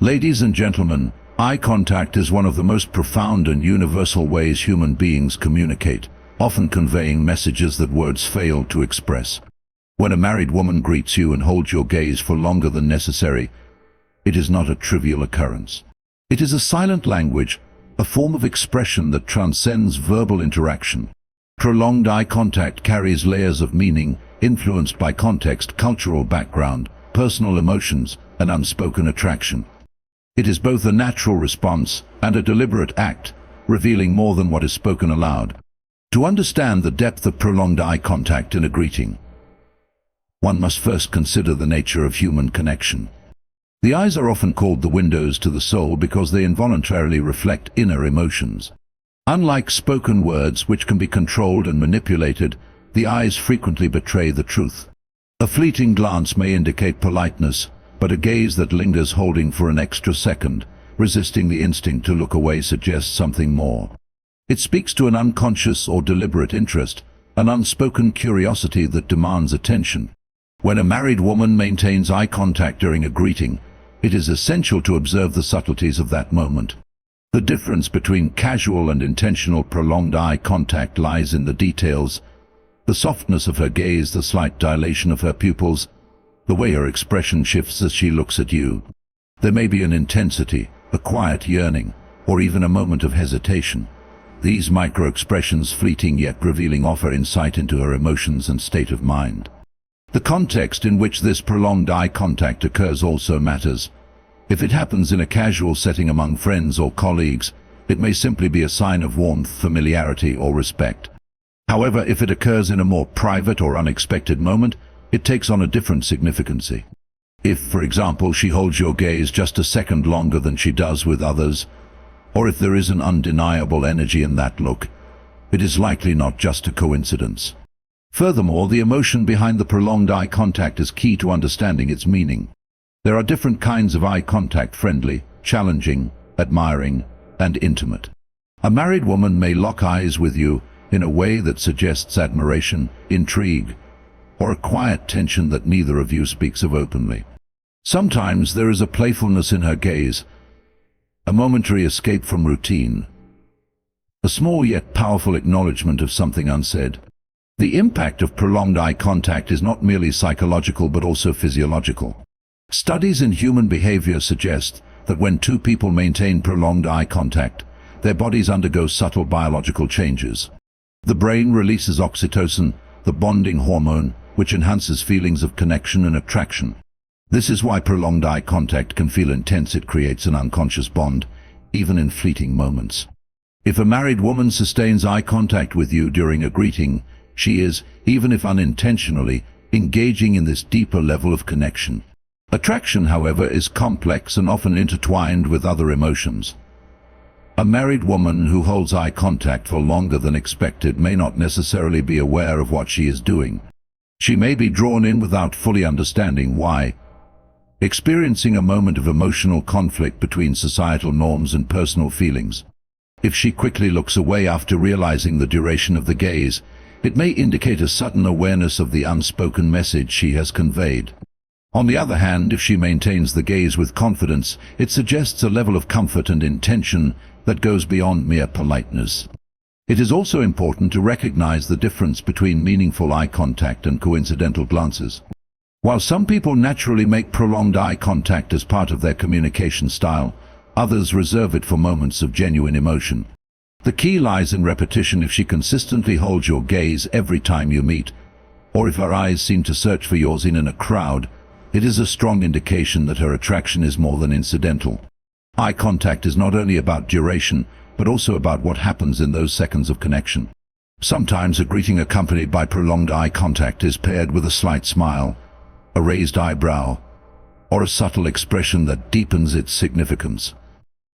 Ladies and gentlemen, eye contact is one of the most profound and universal ways human beings communicate, often conveying messages that words fail to express. When a married woman greets you and holds your gaze for longer than necessary, it is not a trivial occurrence. It is a silent language, a form of expression that transcends verbal interaction. Prolonged eye contact carries layers of meaning, influenced by context, cultural background, personal emotions, and unspoken attraction. It is both a natural response and a deliberate act, revealing more than what is spoken aloud. To understand the depth of prolonged eye contact in a greeting, one must first consider the nature of human connection. The eyes are often called the windows to the soul because they involuntarily reflect inner emotions. Unlike spoken words, which can be controlled and manipulated, the eyes frequently betray the truth. A fleeting glance may indicate politeness, but a gaze that lingers holding for an extra second, resisting the instinct to look away, suggests something more. It speaks to an unconscious or deliberate interest, an unspoken curiosity that demands attention. When a married woman maintains eye contact during a greeting, it is essential to observe the subtleties of that moment. The difference between casual and intentional prolonged eye contact lies in the details: the softness of her gaze, the slight dilation of her pupils, the way her expression shifts as she looks at you. There may be an intensity, a quiet yearning, or even a moment of hesitation. These micro-expressions, fleeting yet revealing, offer insight into her emotions and state of mind. The context in which this prolonged eye contact occurs also matters. If it happens in a casual setting among friends or colleagues, it may simply be a sign of warmth, familiarity, or respect. However, if it occurs in a more private or unexpected moment, it takes on a different significance. If, for example, she holds your gaze just a second longer than she does with others, or if there is an undeniable energy in that look, it is likely not just a coincidence. Furthermore, the emotion behind the prolonged eye contact is key to understanding its meaning. There are different kinds of eye contact: friendly, challenging, admiring, and intimate. A married woman may lock eyes with you in a way that suggests admiration, intrigue, or a quiet tension that neither of you speaks of openly. Sometimes there is a playfulness in her gaze, a momentary escape from routine, a small yet powerful acknowledgement of something unsaid. The impact of prolonged eye contact is not merely psychological but also physiological. Studies in human behavior suggest that when two people maintain prolonged eye contact, their bodies undergo subtle biological changes. The brain releases oxytocin, the bonding hormone, which enhances feelings of connection and attraction. This is why prolonged eye contact can feel intense. It creates an unconscious bond, even in fleeting moments. If a married woman sustains eye contact with you during a greeting, she is, even if unintentionally, engaging in this deeper level of connection. Attraction, however, is complex and often intertwined with other emotions. A married woman who holds eye contact for longer than expected may not necessarily be aware of what she is doing. She may be drawn in without fully understanding why, experiencing a moment of emotional conflict between societal norms and personal feelings. If she quickly looks away after realizing the duration of the gaze, it may indicate a sudden awareness of the unspoken message she has conveyed. On the other hand, if she maintains the gaze with confidence, it suggests a level of comfort and intention that goes beyond mere politeness. It is also important to recognize the difference between meaningful eye contact and coincidental glances. While some people naturally make prolonged eye contact as part of their communication style, others reserve it for moments of genuine emotion. The key lies in repetition. If she consistently holds your gaze every time you meet, or if her eyes seem to search for yours in a crowd, it is a strong indication that her attraction is more than incidental. Eye contact is not only about duration, but also about what happens in those seconds of connection. Sometimes a greeting accompanied by prolonged eye contact is paired with a slight smile, a raised eyebrow, or a subtle expression that deepens its significance.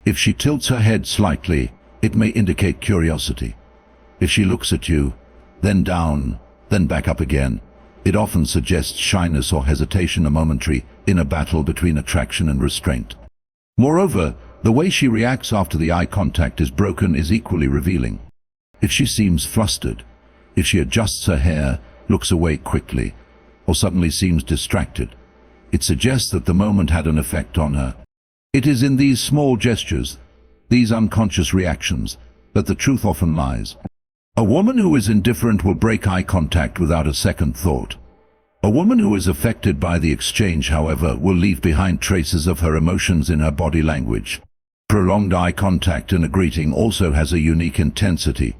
If she tilts her head slightly, it may indicate curiosity. If she looks at you, then down, then back up again, it often suggests shyness or hesitation, a momentary inner battle between attraction and restraint. Moreover, the way she reacts after the eye contact is broken is equally revealing. If she seems flustered, if she adjusts her hair, looks away quickly, or suddenly seems distracted, it suggests that the moment had an effect on her. It is in these small gestures, these unconscious reactions, that the truth often lies. A woman who is indifferent will break eye contact without a second thought. A woman who is affected by the exchange, however, will leave behind traces of her emotions in her body language. Prolonged eye contact in a greeting also has a unique intensity,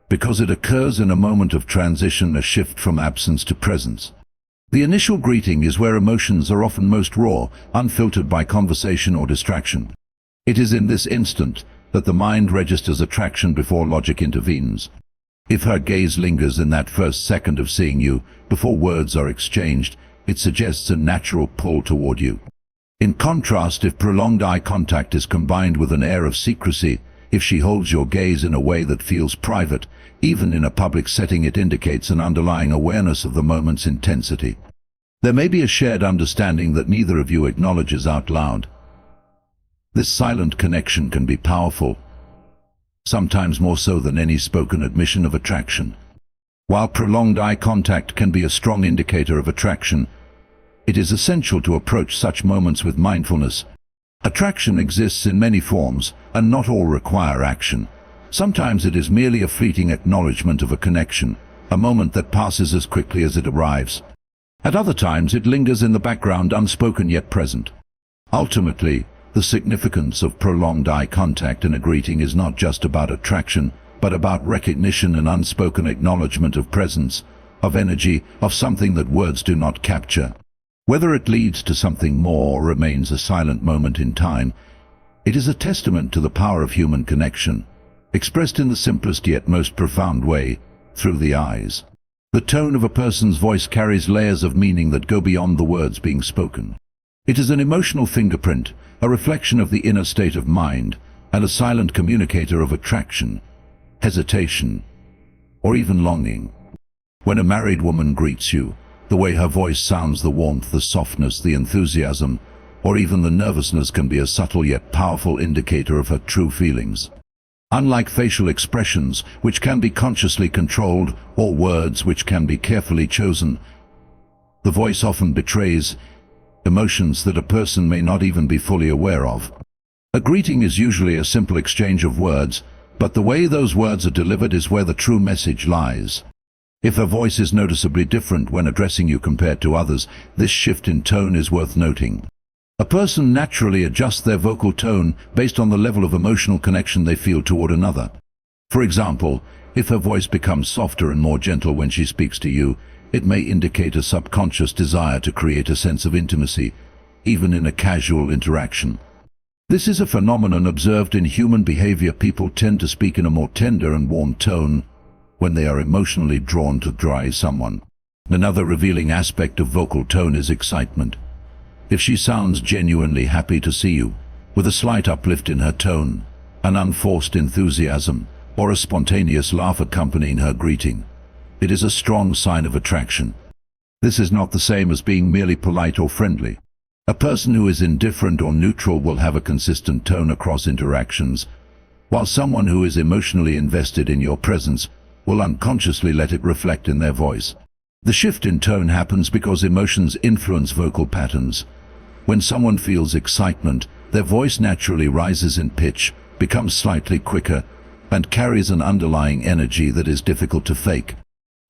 because it occurs in a moment of transition, a shift from absence to presence. The initial greeting is where emotions are often most raw, unfiltered by conversation or distraction. It is in this instant that the mind registers attraction before logic intervenes. If her gaze lingers in that first second of seeing you, before words are exchanged, it suggests a natural pull toward you. In contrast, if prolonged eye contact is combined with an air of secrecy, if she holds your gaze in a way that feels private, even in a public setting, it indicates an underlying awareness of the moment's intensity. There may be a shared understanding that neither of you acknowledges out loud. This silent connection can be powerful, sometimes more so than any spoken admission of attraction. While prolonged eye contact can be a strong indicator of attraction, it is essential to approach such moments with mindfulness. Attraction exists in many forms, and not all require action. Sometimes it is merely a fleeting acknowledgement of a connection, a moment that passes as quickly as it arrives. At other times it lingers in the background, unspoken yet present. Ultimately, the significance of prolonged eye contact in a greeting is not just about attraction, but about recognition and unspoken acknowledgement of presence, of energy, of something that words do not capture. Whether it leads to something more or remains a silent moment in time, it is a testament to the power of human connection, expressed in the simplest yet most profound way, through the eyes. The tone of a person's voice carries layers of meaning that go beyond the words being spoken. It is an emotional fingerprint, a reflection of the inner state of mind, and a silent communicator of attraction, hesitation, or even longing. When a married woman greets you, the way her voice sounds, the warmth, the softness, the enthusiasm, or even the nervousness can be a subtle yet powerful indicator of her true feelings. Unlike facial expressions, which can be consciously controlled, or words which can be carefully chosen, the voice often betrays emotions that a person may not even be fully aware of. A greeting is usually a simple exchange of words, but the way those words are delivered is where the true message lies. If her voice is noticeably different when addressing you compared to others, this shift in tone is worth noting. A person naturally adjusts their vocal tone based on the level of emotional connection they feel toward another. For example, if her voice becomes softer and more gentle when she speaks to you, it may indicate a subconscious desire to create a sense of intimacy, even in a casual interaction. This is a phenomenon observed in human behavior. People tend to speak in a more tender and warm tone when they are emotionally drawn to someone. Another revealing aspect of vocal tone is excitement. If she sounds genuinely happy to see you, with a slight uplift in her tone, an unforced enthusiasm, or a spontaneous laugh accompanying her greeting, it is a strong sign of attraction. This is not the same as being merely polite or friendly. A person who is indifferent or neutral will have a consistent tone across interactions, while someone who is emotionally invested in your presence will unconsciously let it reflect in their voice. The shift in tone happens because emotions influence vocal patterns. When someone feels excitement, their voice naturally rises in pitch, becomes slightly quicker, and carries an underlying energy that is difficult to fake.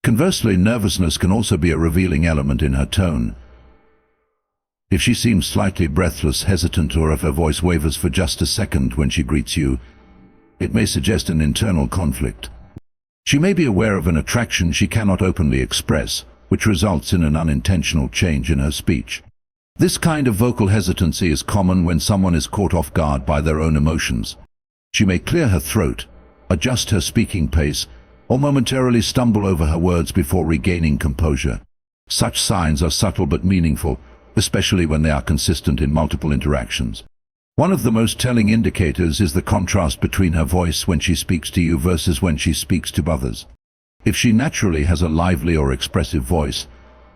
Conversely, nervousness can also be a revealing element in her tone. If she seems slightly breathless, hesitant, or if her voice wavers for just a second when she greets you, it may suggest an internal conflict. She may be aware of an attraction she cannot openly express, which results in an unintentional change in her speech. This kind of vocal hesitancy is common when someone is caught off guard by their own emotions. She may clear her throat, adjust her speaking pace, or momentarily stumble over her words before regaining composure. Such signs are subtle but meaningful, especially when they are consistent in multiple interactions. One of the most telling indicators is the contrast between her voice when she speaks to you versus when she speaks to others. If she naturally has a lively or expressive voice,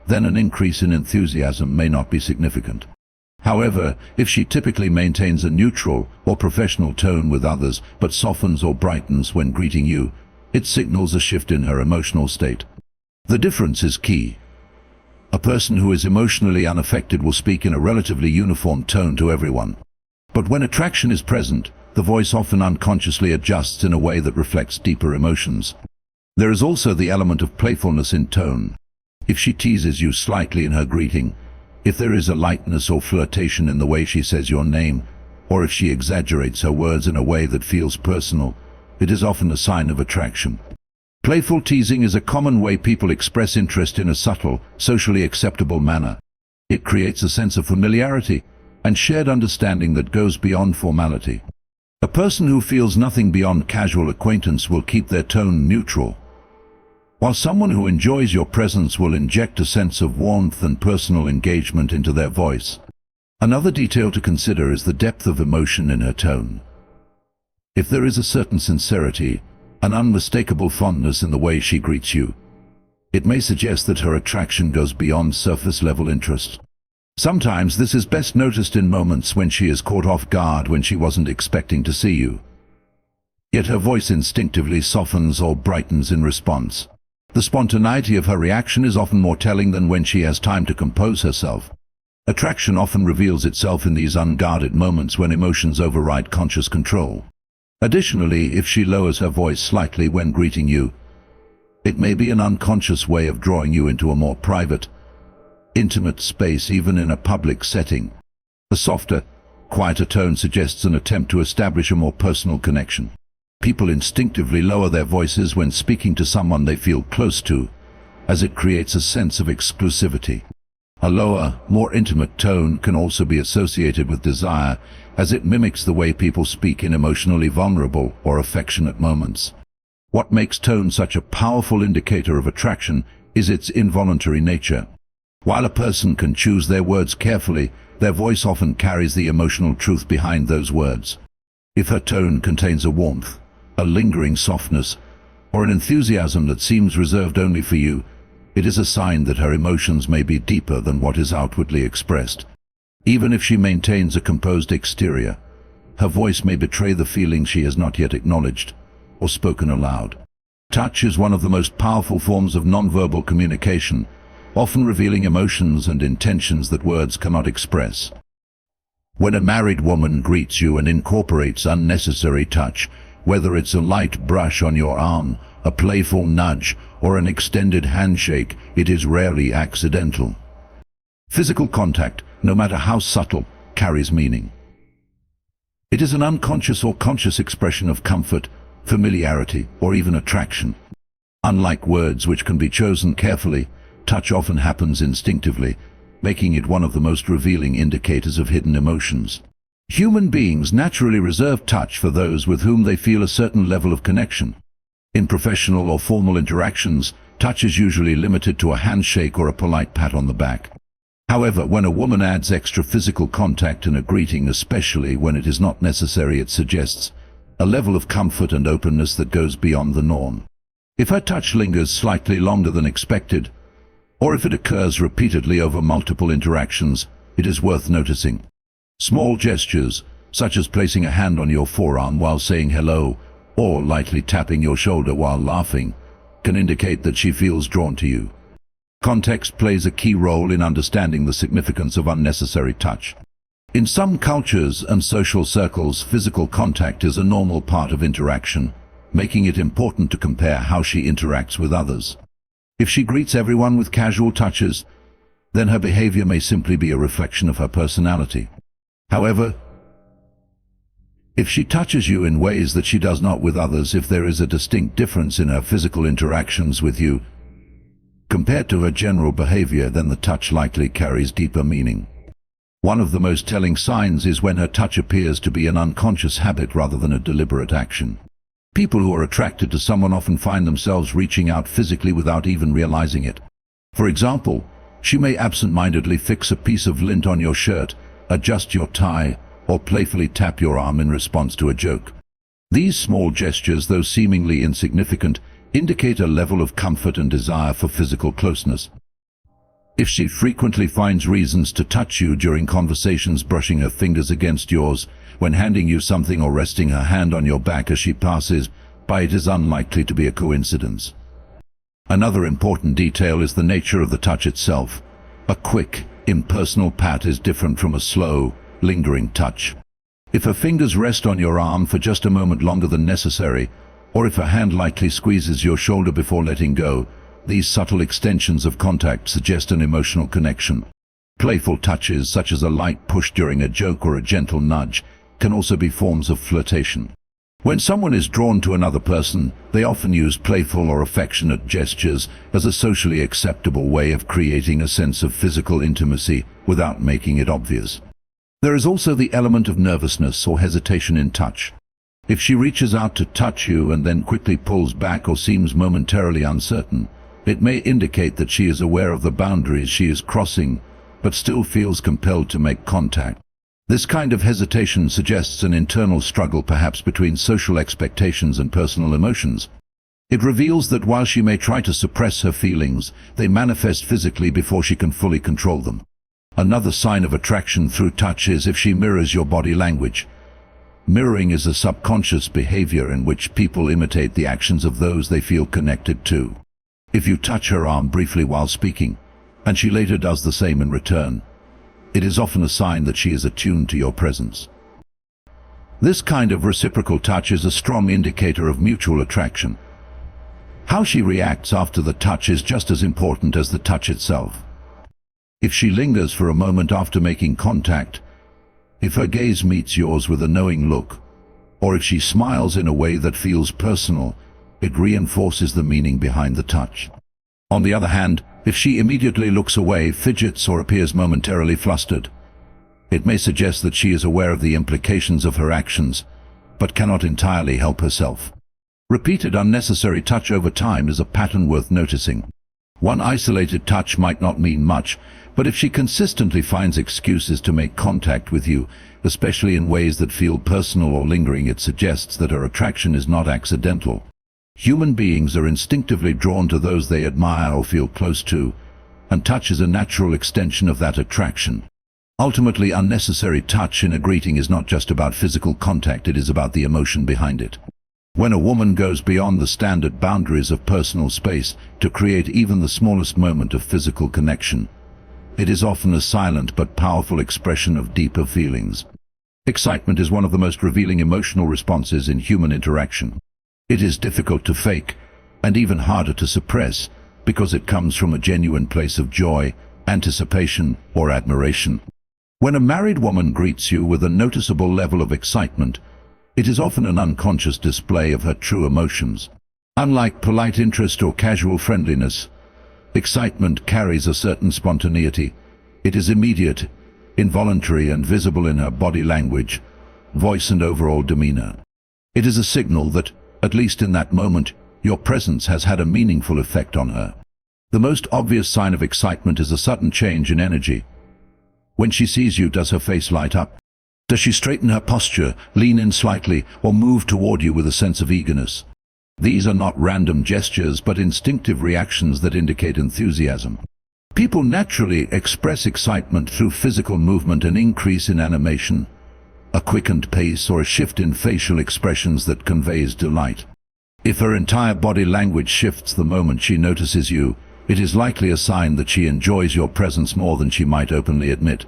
then an increase in enthusiasm may not be significant. However, if she typically maintains a neutral or professional tone with others but softens or brightens when greeting you, it signals a shift in her emotional state. The difference is key. A person who is emotionally unaffected will speak in a relatively uniform tone to everyone. But when attraction is present, the voice often unconsciously adjusts in a way that reflects deeper emotions. There is also the element of playfulness in tone. If she teases you slightly in her greeting, if there is a lightness or flirtation in the way she says your name, or if she exaggerates her words in a way that feels personal, it is often a sign of attraction. Playful teasing is a common way people express interest in a subtle, socially acceptable manner. It creates a sense of familiarity and shared understanding that goes beyond formality. A person who feels nothing beyond casual acquaintance will keep their tone neutral, while someone who enjoys your presence will inject a sense of warmth and personal engagement into their voice. Another detail to consider is the depth of emotion in her tone. If there is a certain sincerity, an unmistakable fondness in the way she greets you, it may suggest that her attraction goes beyond surface-level interest. Sometimes this is best noticed in moments when she is caught off guard when she wasn't expecting to see you. Yet her voice instinctively softens or brightens in response. The spontaneity of her reaction is often more telling than when she has time to compose herself. Attraction often reveals itself in these unguarded moments when emotions override conscious control. Additionally, if she lowers her voice slightly when greeting you, it may be an unconscious way of drawing you into a more private, intimate space even in a public setting. A softer, quieter tone suggests an attempt to establish a more personal connection. People instinctively lower their voices when speaking to someone they feel close to, as it creates a sense of exclusivity. A lower, more intimate tone can also be associated with desire, as it mimics the way people speak in emotionally vulnerable or affectionate moments. What makes tone such a powerful indicator of attraction is its involuntary nature. While a person can choose their words carefully, their voice often carries the emotional truth behind those words. If her tone contains a warmth, a lingering softness, or an enthusiasm that seems reserved only for you, it is a sign that her emotions may be deeper than what is outwardly expressed. Even if she maintains a composed exterior, her voice may betray the feeling she has not yet acknowledged or spoken aloud. Touch is one of the most powerful forms of nonverbal communication, often revealing emotions and intentions that words cannot express. When a married woman greets you and incorporates unnecessary touch, whether it's a light brush on your arm, a playful nudge, or an extended handshake, it is rarely accidental. Physical contact, no matter how subtle, carries meaning. It is an unconscious or conscious expression of comfort, familiarity, or even attraction. Unlike words which can be chosen carefully, touch often happens instinctively, making it one of the most revealing indicators of hidden emotions. Human beings naturally reserve touch for those with whom they feel a certain level of connection. In professional or formal interactions, touch is usually limited to a handshake or a polite pat on the back. However, when a woman adds extra physical contact in a greeting, especially when it is not necessary, it suggests a level of comfort and openness that goes beyond the norm. If her touch lingers slightly longer than expected, or if it occurs repeatedly over multiple interactions, it is worth noticing. Small gestures, such as placing a hand on your forearm while saying hello, or lightly tapping your shoulder while laughing, can indicate that she feels drawn to you. Context plays a key role in understanding the significance of unnecessary touch. In some cultures and social circles, physical contact is a normal part of interaction, making it important to compare how she interacts with others. If she greets everyone with casual touches, then her behavior may simply be a reflection of her personality. However, if she touches you in ways that she does not with others, if there is a distinct difference in her physical interactions with you compared to her general behavior, then the touch likely carries deeper meaning. One of the most telling signs is when her touch appears to be an unconscious habit rather than a deliberate action. People who are attracted to someone often find themselves reaching out physically without even realizing it. For example, she may absent-mindedly fix a piece of lint on your shirt, adjust your tie, or playfully tap your arm in response to a joke. These small gestures, though seemingly insignificant, indicate a level of comfort and desire for physical closeness. If she frequently finds reasons to touch you during conversations, brushing her fingers against yours, when handing you something, or resting her hand on your back as she passes by, it is unlikely to be a coincidence. Another important detail is the nature of the touch itself. A quick, impersonal pat is different from a slow, lingering touch. If her fingers rest on your arm for just a moment longer than necessary, or if her hand lightly squeezes your shoulder before letting go, these subtle extensions of contact suggest an emotional connection. Playful touches, such as a light push during a joke or a gentle nudge, can also be forms of flirtation. When someone is drawn to another person, they often use playful or affectionate gestures as a socially acceptable way of creating a sense of physical intimacy without making it obvious. There is also the element of nervousness or hesitation in touch. If she reaches out to touch you and then quickly pulls back or seems momentarily uncertain, it may indicate that she is aware of the boundaries she is crossing, but still feels compelled to make contact. This kind of hesitation suggests an internal struggle, perhaps between social expectations and personal emotions. It reveals that while she may try to suppress her feelings, they manifest physically before she can fully control them. Another sign of attraction through touch is if she mirrors your body language. Mirroring is a subconscious behavior in which people imitate the actions of those they feel connected to. If you touch her arm briefly while speaking, and she later does the same in return, it is often a sign that she is attuned to your presence. This kind of reciprocal touch is a strong indicator of mutual attraction. How she reacts after the touch is just as important as the touch itself. If she lingers for a moment after making contact, if her gaze meets yours with a knowing look, or if she smiles in a way that feels personal, it reinforces the meaning behind the touch. On the other hand, if she immediately looks away, fidgets, or appears momentarily flustered, it may suggest that she is aware of the implications of her actions, but cannot entirely help herself. Repeated unnecessary touch over time is a pattern worth noticing. One isolated touch might not mean much, but if she consistently finds excuses to make contact with you, especially in ways that feel personal or lingering, it suggests that her attraction is not accidental. Human beings are instinctively drawn to those they admire or feel close to, and touch is a natural extension of that attraction. Ultimately, unnecessary touch in a greeting is not just about physical contact, it is about the emotion behind it. When a woman goes beyond the standard boundaries of personal space to create even the smallest moment of physical connection, it is often a silent but powerful expression of deeper feelings. Excitement is one of the most revealing emotional responses in human interaction. It is difficult to fake, and even harder to suppress, because it comes from a genuine place of joy, anticipation, or admiration. When a married woman greets you with a noticeable level of excitement, it is often an unconscious display of her true emotions. Unlike polite interest or casual friendliness, excitement carries a certain spontaneity. It is immediate, involuntary, and visible in her body language, voice, and overall demeanor. It is a signal that, at least in that moment, your presence has had a meaningful effect on her. The most obvious sign of excitement is a sudden change in energy. When she sees you, does her face light up? Does she straighten her posture, lean in slightly, or move toward you with a sense of eagerness? These are not random gestures, but instinctive reactions that indicate enthusiasm. People naturally express excitement through physical movement, an increase in animation, a quickened pace, or a shift in facial expressions that conveys delight. If her entire body language shifts the moment she notices you, it is likely a sign that she enjoys your presence more than she might openly admit.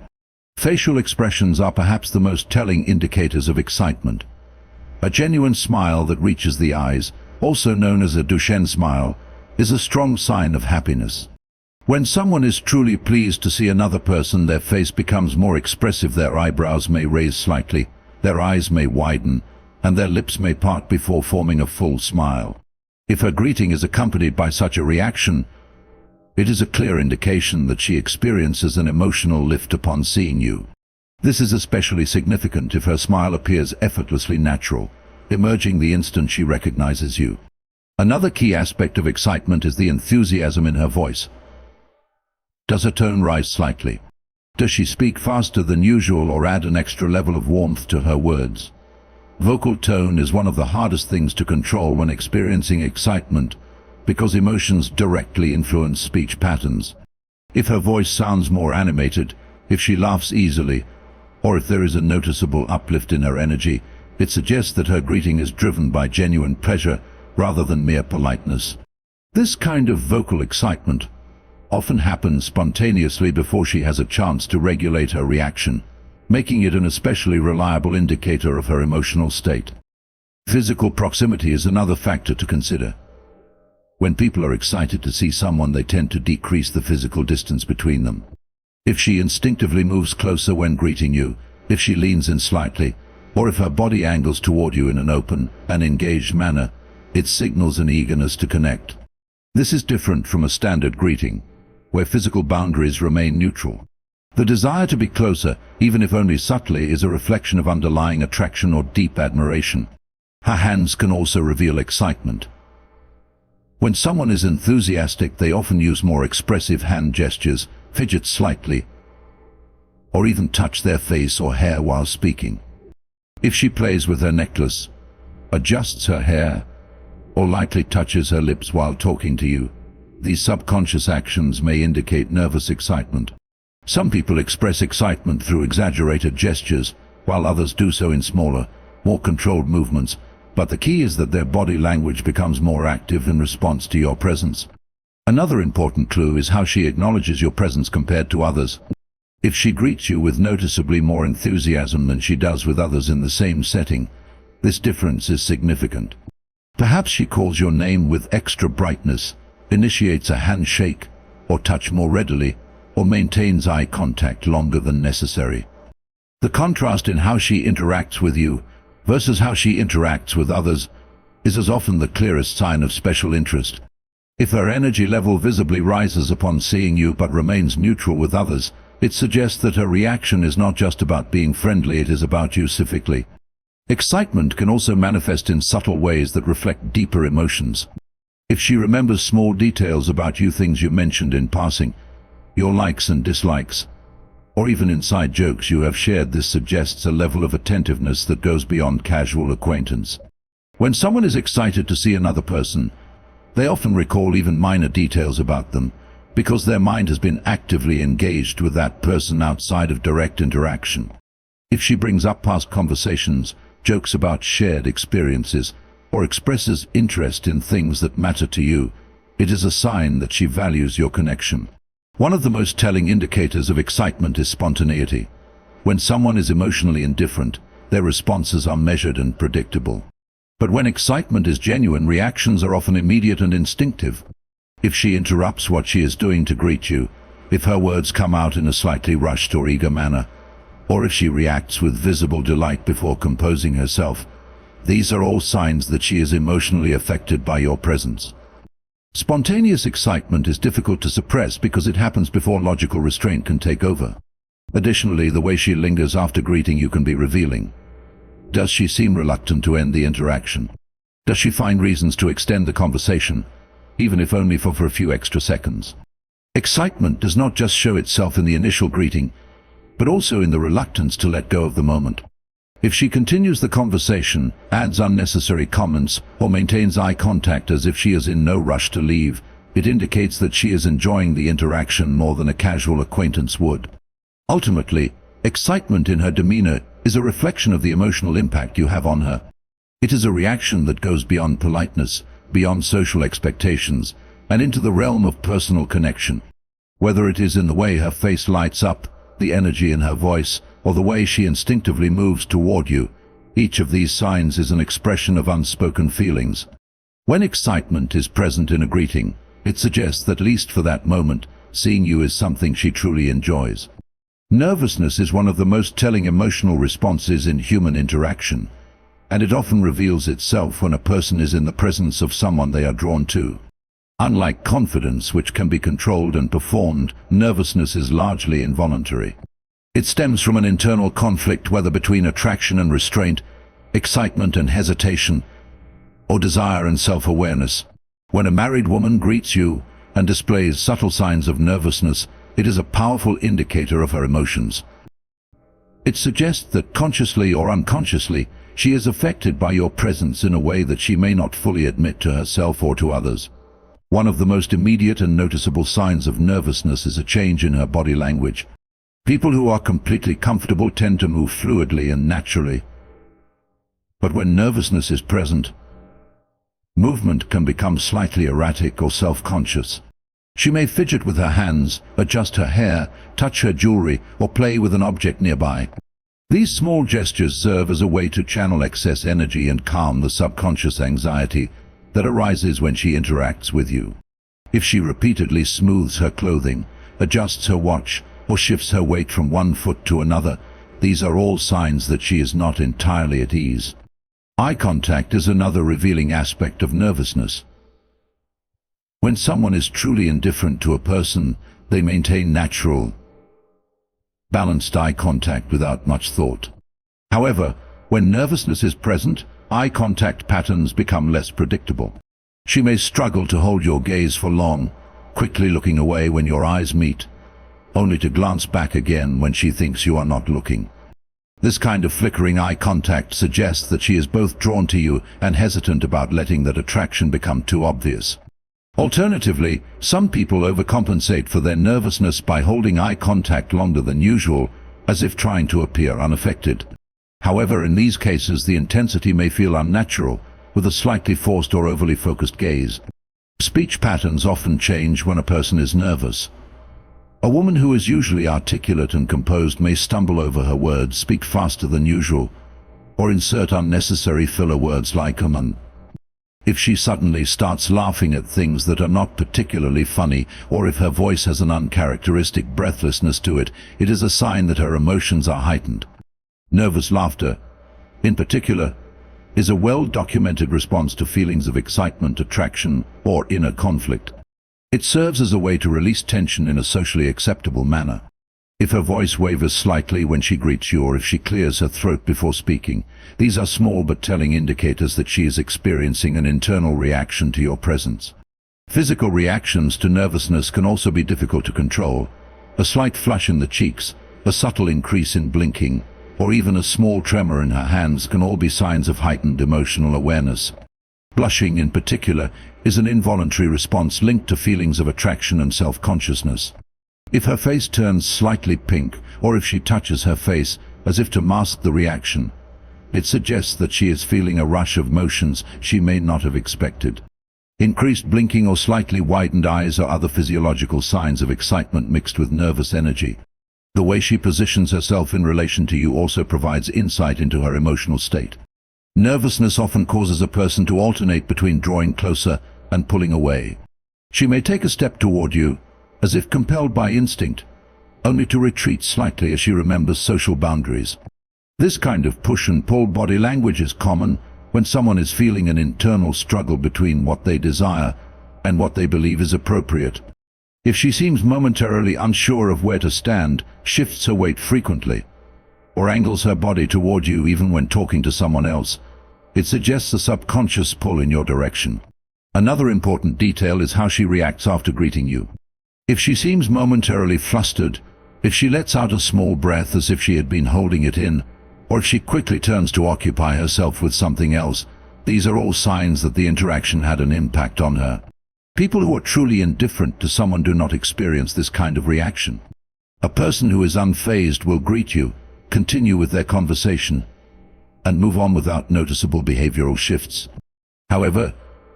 Facial expressions are perhaps the most telling indicators of excitement. A genuine smile that reaches the eyes, also known as a Duchenne smile, is a strong sign of happiness. When someone is truly pleased to see another person, their face becomes more expressive, their eyebrows may raise slightly, their eyes may widen, and their lips may part before forming a full smile. If her greeting is accompanied by such a reaction, it is a clear indication that she experiences an emotional lift upon seeing you. This is especially significant if her smile appears effortlessly natural, emerging the instant she recognizes you. Another key aspect of excitement is the enthusiasm in her voice. Does her tone rise slightly? Does she speak faster than usual or add an extra level of warmth to her words? Vocal tone is one of the hardest things to control when experiencing excitement, because emotions directly influence speech patterns. If her voice sounds more animated, if she laughs easily, or if there is a noticeable uplift in her energy, it suggests that her greeting is driven by genuine pleasure rather than mere politeness. This kind of vocal excitement often happens spontaneously before she has a chance to regulate her reaction, making it an especially reliable indicator of her emotional state. Physical proximity is another factor to consider. When people are excited to see someone, they tend to decrease the physical distance between them. If she instinctively moves closer when greeting you, if she leans in slightly, or if her body angles toward you in an open and engaged manner, it signals an eagerness to connect. This is different from a standard greeting, where physical boundaries remain neutral. The desire to be closer, even if only subtly, is a reflection of underlying attraction or deep admiration. Her hands can also reveal excitement. When someone is enthusiastic, they often use more expressive hand gestures, fidget slightly, or even touch their face or hair while speaking. If she plays with her necklace, adjusts her hair, or lightly touches her lips while talking to you, these subconscious actions may indicate nervous excitement. Some people express excitement through exaggerated gestures, while others do so in smaller, more controlled movements, but the key is that their body language becomes more active in response to your presence. Another important clue is how she acknowledges your presence compared to others. If she greets you with noticeably more enthusiasm than she does with others in the same setting, this difference is significant. Perhaps she calls your name with extra brightness, initiates a handshake or touch more readily, or maintains eye contact longer than necessary. The contrast in how she interacts with you versus how she interacts with others is as often the clearest sign of special interest. If her energy level visibly rises upon seeing you but remains neutral with others, it suggests that her reaction is not just about being friendly, it is about you specifically. Excitement can also manifest in subtle ways that reflect deeper emotions. If she remembers small details about you, things you mentioned in passing, your likes and dislikes, or even inside jokes you have shared, this suggests a level of attentiveness that goes beyond casual acquaintance. When someone is excited to see another person, they often recall even minor details about them, because their mind has been actively engaged with that person outside of direct interaction. If she brings up past conversations, jokes about shared experiences, or expresses interest in things that matter to you, it is a sign that she values your connection. One of the most telling indicators of excitement is spontaneity. When someone is emotionally indifferent, their responses are measured and predictable. But when excitement is genuine, reactions are often immediate and instinctive. If she interrupts what she is doing to greet you, if her words come out in a slightly rushed or eager manner, or if she reacts with visible delight before composing herself, these are all signs that she is emotionally affected by your presence. Spontaneous excitement is difficult to suppress because it happens before logical restraint can take over. Additionally, the way she lingers after greeting you can be revealing. Does she seem reluctant to end the interaction? Does she find reasons to extend the conversation, even if only for a few extra seconds? Excitement does not just show itself in the initial greeting, but also in the reluctance to let go of the moment. If she continues the conversation, adds unnecessary comments, or maintains eye contact as if she is in no rush to leave, it indicates that she is enjoying the interaction more than a casual acquaintance would. Ultimately, excitement in her demeanor is a reflection of the emotional impact you have on her. It is a reaction that goes beyond politeness, beyond social expectations, and into the realm of personal connection. Whether it is in the way her face lights up, the energy in her voice, or the way she instinctively moves toward you, each of these signs is an expression of unspoken feelings. When excitement is present in a greeting, it suggests that, at least for that moment, seeing you is something she truly enjoys. Nervousness is one of the most telling emotional responses in human interaction, and it often reveals itself when a person is in the presence of someone they are drawn to. Unlike confidence, which can be controlled and performed, nervousness is largely involuntary. It stems from an internal conflict, whether between attraction and restraint, excitement and hesitation, or desire and self-awareness. When a married woman greets you and displays subtle signs of nervousness, it is a powerful indicator of her emotions. It suggests that consciously or unconsciously, she is affected by your presence in a way that she may not fully admit to herself or to others. One of the most immediate and noticeable signs of nervousness is a change in her body language. People who are completely comfortable tend to move fluidly and naturally. But when nervousness is present, movement can become slightly erratic or self-conscious. She may fidget with her hands, adjust her hair, touch her jewelry, or play with an object nearby. These small gestures serve as a way to channel excess energy and calm the subconscious anxiety that arises when she interacts with you. If she repeatedly smooths her clothing, adjusts her watch, or shifts her weight from one foot to another, these are all signs that she is not entirely at ease. Eye contact is another revealing aspect of nervousness. When someone is truly indifferent to a person, they maintain natural, balanced eye contact without much thought. However, when nervousness is present, eye contact patterns become less predictable. She may struggle to hold your gaze for long, quickly looking away when your eyes meet, only to glance back again when she thinks you are not looking. This kind of flickering eye contact suggests that she is both drawn to you and hesitant about letting that attraction become too obvious. Alternatively, some people overcompensate for their nervousness by holding eye contact longer than usual, as if trying to appear unaffected. However, in these cases the intensity may feel unnatural, with a slightly forced or overly focused gaze. Speech patterns often change when a person is nervous. A woman who is usually articulate and composed may stumble over her words, speak faster than usual, or insert unnecessary filler words like If she suddenly starts laughing at things that are not particularly funny, or if her voice has an uncharacteristic breathlessness to it, it is a sign that her emotions are heightened. Nervous laughter, in particular, is a well-documented response to feelings of excitement, attraction, or inner conflict. It serves as a way to release tension in a socially acceptable manner. If her voice wavers slightly when she greets you, or if she clears her throat before speaking, these are small but telling indicators that she is experiencing an internal reaction to your presence. Physical reactions to nervousness can also be difficult to control. A slight flush in the cheeks, a subtle increase in blinking, or even a small tremor in her hands can all be signs of heightened emotional awareness. Blushing, in particular, is an involuntary response linked to feelings of attraction and self-consciousness. If her face turns slightly pink, or if she touches her face as if to mask the reaction, it suggests that she is feeling a rush of emotions she may not have expected. Increased blinking or slightly widened eyes are other physiological signs of excitement mixed with nervous energy. The way she positions herself in relation to you also provides insight into her emotional state. Nervousness often causes a person to alternate between drawing closer and pulling away. She may take a step toward you, as if compelled by instinct, only to retreat slightly as she remembers social boundaries. This kind of push and pull body language is common when someone is feeling an internal struggle between what they desire and what they believe is appropriate. If she seems momentarily unsure of where to stand, shifts her weight frequently, or angles her body toward you even when talking to someone else, it suggests a subconscious pull in your direction. Another important detail is how she reacts after greeting you. If she seems momentarily flustered, if she lets out a small breath as if she had been holding it in, or if she quickly turns to occupy herself with something else, these are all signs that the interaction had an impact on her. People who are truly indifferent to someone do not experience this kind of reaction. A person who is unfazed will greet you, continue with their conversation, and move on without noticeable behavioral shifts. However,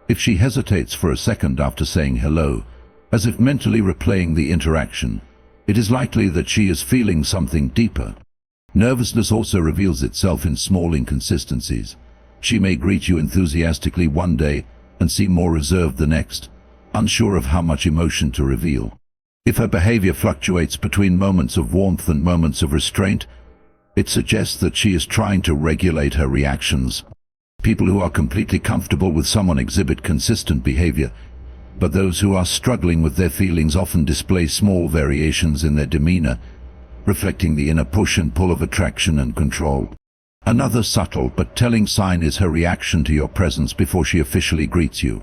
if she hesitates for a second after saying hello, as if mentally replaying the interaction, it is likely that she is feeling something deeper. Nervousness also reveals itself in small inconsistencies. She may greet you enthusiastically one day and seem more reserved the next, unsure of how much emotion to reveal. If her behavior fluctuates between moments of warmth and moments of restraint, it suggests that she is trying to regulate her reactions. People who are completely comfortable with someone exhibit consistent behavior, but those who are struggling with their feelings often display small variations in their demeanor, reflecting the inner push and pull of attraction and control. Another subtle but telling sign is her reaction to your presence before she officially greets you.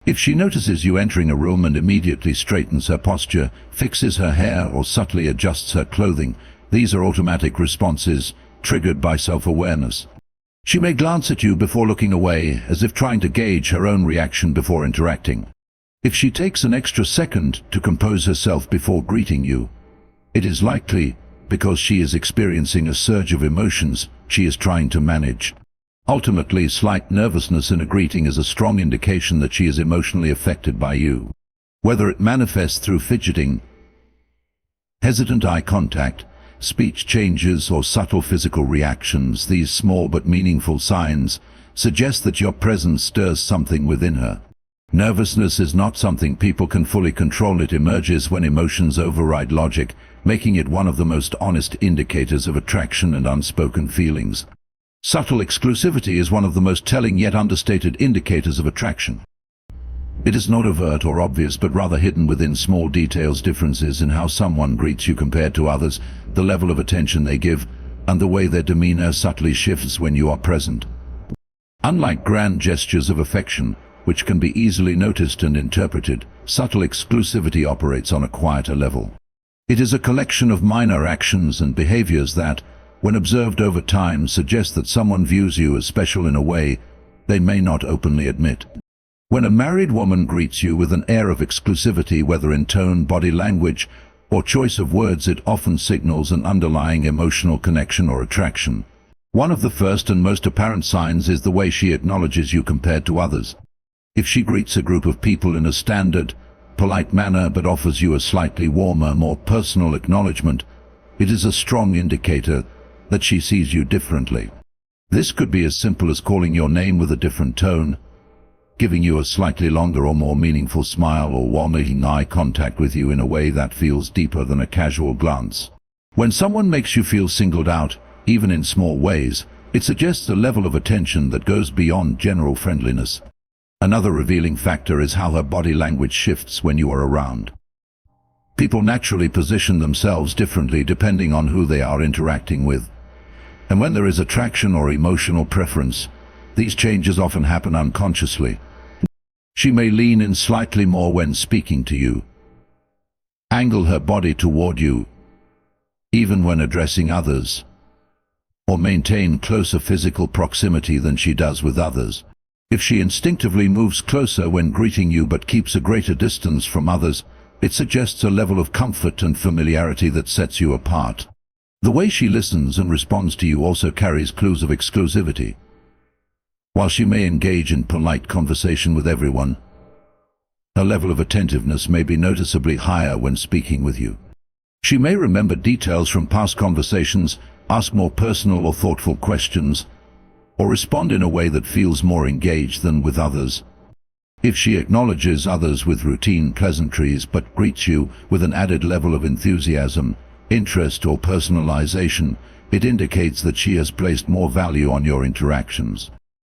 If she notices you entering a room and immediately straightens her posture, fixes her hair, or subtly adjusts her clothing, these are automatic responses triggered by self-awareness. She may glance at you before looking away, as if trying to gauge her own reaction before interacting. If she takes an extra second to compose herself before greeting you, it is likely because she is experiencing a surge of emotions she is trying to manage. Ultimately, slight nervousness in a greeting is a strong indication that she is emotionally affected by you. Whether it manifests through fidgeting, hesitant eye contact, speech changes, or subtle physical reactions, these small but meaningful signs suggest that your presence stirs something within her. Nervousness is not something people can fully control. It emerges when emotions override logic, making it one of the most honest indicators of attraction and unspoken feelings. Subtle exclusivity is one of the most telling yet understated indicators of attraction. It is not overt or obvious, but rather hidden within small details, differences in how someone greets you compared to others, the level of attention they give, and the way their demeanor subtly shifts when you are present. Unlike grand gestures of affection, which can be easily noticed and interpreted, subtle exclusivity operates on a quieter level. It is a collection of minor actions and behaviors that, when observed over time, suggest that someone views you as special in a way they may not openly admit. When a married woman greets you with an air of exclusivity, whether in tone, body language, or choice of words, it often signals an underlying emotional connection or attraction. One of the first and most apparent signs is the way she acknowledges you compared to others. If she greets a group of people in a standard, polite manner but offers you a slightly warmer, more personal acknowledgement, it is a strong indicator that she sees you differently. This could be as simple as calling your name with a different tone, giving you a slightly longer or more meaningful smile, or while making eye contact with you in a way that feels deeper than a casual glance. When someone makes you feel singled out, even in small ways, it suggests a level of attention that goes beyond general friendliness. Another revealing factor is how her body language shifts when you are around. People naturally position themselves differently depending on who they are interacting with. And when there is attraction or emotional preference, these changes often happen unconsciously. She may lean in slightly more when speaking to you, angle her body toward you, even when addressing others, or maintain closer physical proximity than she does with others. If she instinctively moves closer when greeting you but keeps a greater distance from others, it suggests a level of comfort and familiarity that sets you apart. The way she listens and responds to you also carries clues of exclusivity. While she may engage in polite conversation with everyone, her level of attentiveness may be noticeably higher when speaking with you. She may remember details from past conversations, ask more personal or thoughtful questions, or respond in a way that feels more engaged than with others. If she acknowledges others with routine pleasantries but greets you with an added level of enthusiasm, interest, or personalization, it indicates that she has placed more value on your interactions.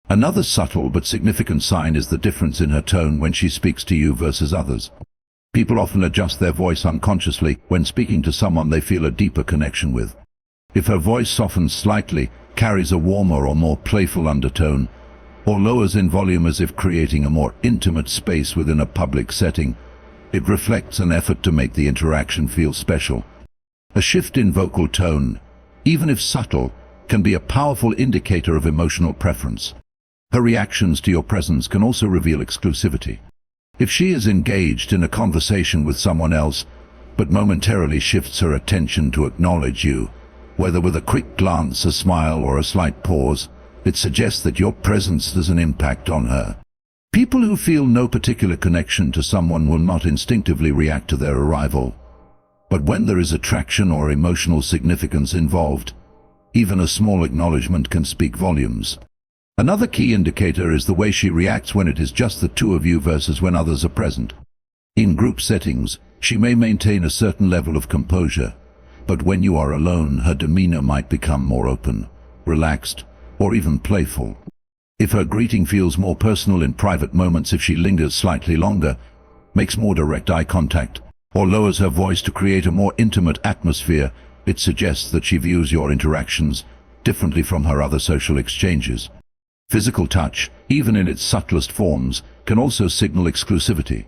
Another subtle but significant sign is the difference in her tone when she speaks to you versus others. People often adjust their voice unconsciously when speaking to someone they feel a deeper connection with. If her voice softens slightly, carries a warmer or more playful undertone, or lowers in volume as if creating a more intimate space within a public setting, it reflects an effort to make the interaction feel special. A shift in vocal tone, even if subtle, can be a powerful indicator of emotional preference. Her reactions to your presence can also reveal exclusivity. If she is engaged in a conversation with someone else, but momentarily shifts her attention to acknowledge you, whether with a quick glance, a smile, or a slight pause, it suggests that your presence has an impact on her. People who feel no particular connection to someone will not instinctively react to their arrival. But when there is attraction or emotional significance involved, even a small acknowledgement can speak volumes. Another key indicator is the way she reacts when it is just the two of you versus when others are present. In group settings, she may maintain a certain level of composure, but when you are alone, her demeanor might become more open, relaxed, or even playful. If her greeting feels more personal in private moments, if she lingers slightly longer, makes more direct eye contact, or lowers her voice to create a more intimate atmosphere, it suggests that she views your interactions differently from her other social exchanges. Physical touch, even in its subtlest forms, can also signal exclusivity.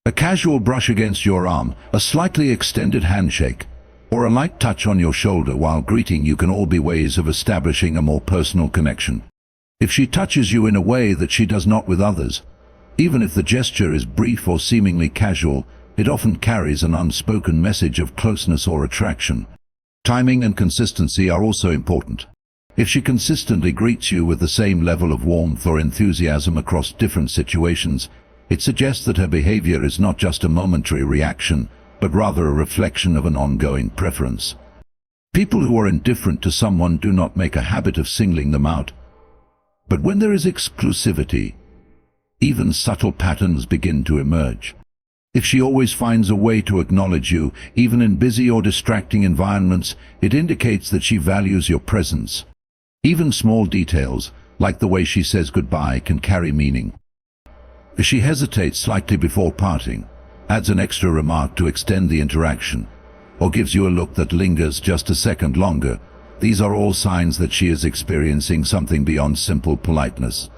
A casual brush against your arm, a slightly extended handshake, or a light touch on your shoulder while greeting you can all be ways of establishing a more personal connection. If she touches you in a way that she does not with others, even if the gesture is brief or seemingly casual, it often carries an unspoken message of closeness or attraction. Timing and consistency are also important. If she consistently greets you with the same level of warmth or enthusiasm across different situations, it suggests that her behavior is not just a momentary reaction, but rather a reflection of an ongoing preference. People who are indifferent to someone do not make a habit of singling them out. But when there is exclusivity, even subtle patterns begin to emerge. If she always finds a way to acknowledge you, even in busy or distracting environments, it indicates that she values your presence. Even small details, like the way she says goodbye, can carry meaning. If she hesitates slightly before parting, adds an extra remark to extend the interaction, or gives you a look that lingers just a second longer, these are all signs that she is experiencing something beyond simple politeness.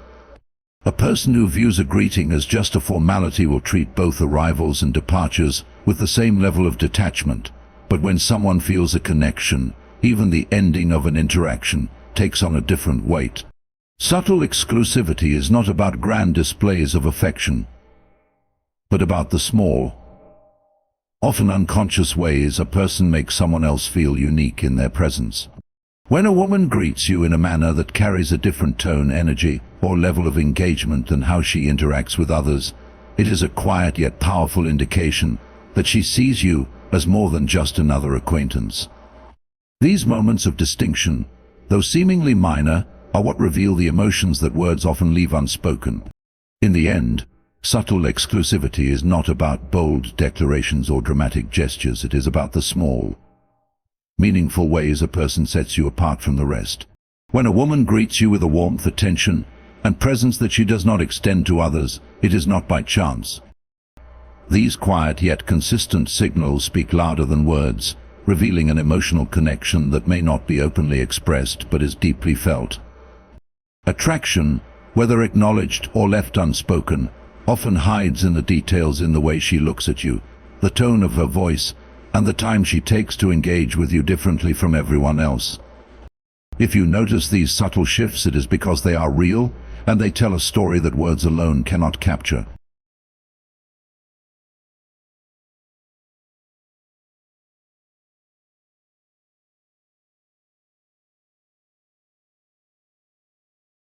A person who views a greeting as just a formality will treat both arrivals and departures with the same level of detachment, but when someone feels a connection, even the ending of an interaction takes on a different weight. Subtle exclusivity is not about grand displays of affection, but about the small, often unconscious ways a person makes someone else feel unique in their presence. When a woman greets you in a manner that carries a different tone, energy, or level of engagement than how she interacts with others, it is a quiet yet powerful indication that she sees you as more than just another acquaintance. These moments of distinction, though seemingly minor, are what reveal the emotions that words often leave unspoken. In the end, subtle exclusivity is not about bold declarations or dramatic gestures. It is about the small, meaningful ways a person sets you apart from the rest. When a woman greets you with a warmth, attention, and presence that she does not extend to others, it is not by chance. These quiet yet consistent signals speak louder than words, revealing an emotional connection that may not be openly expressed but is deeply felt. Attraction, whether acknowledged or left unspoken, often hides in the details, in the way she looks at you, the tone of her voice, and the time she takes to engage with you differently from everyone else. If you notice these subtle shifts, it is because they are real, and they tell a story that words alone cannot capture.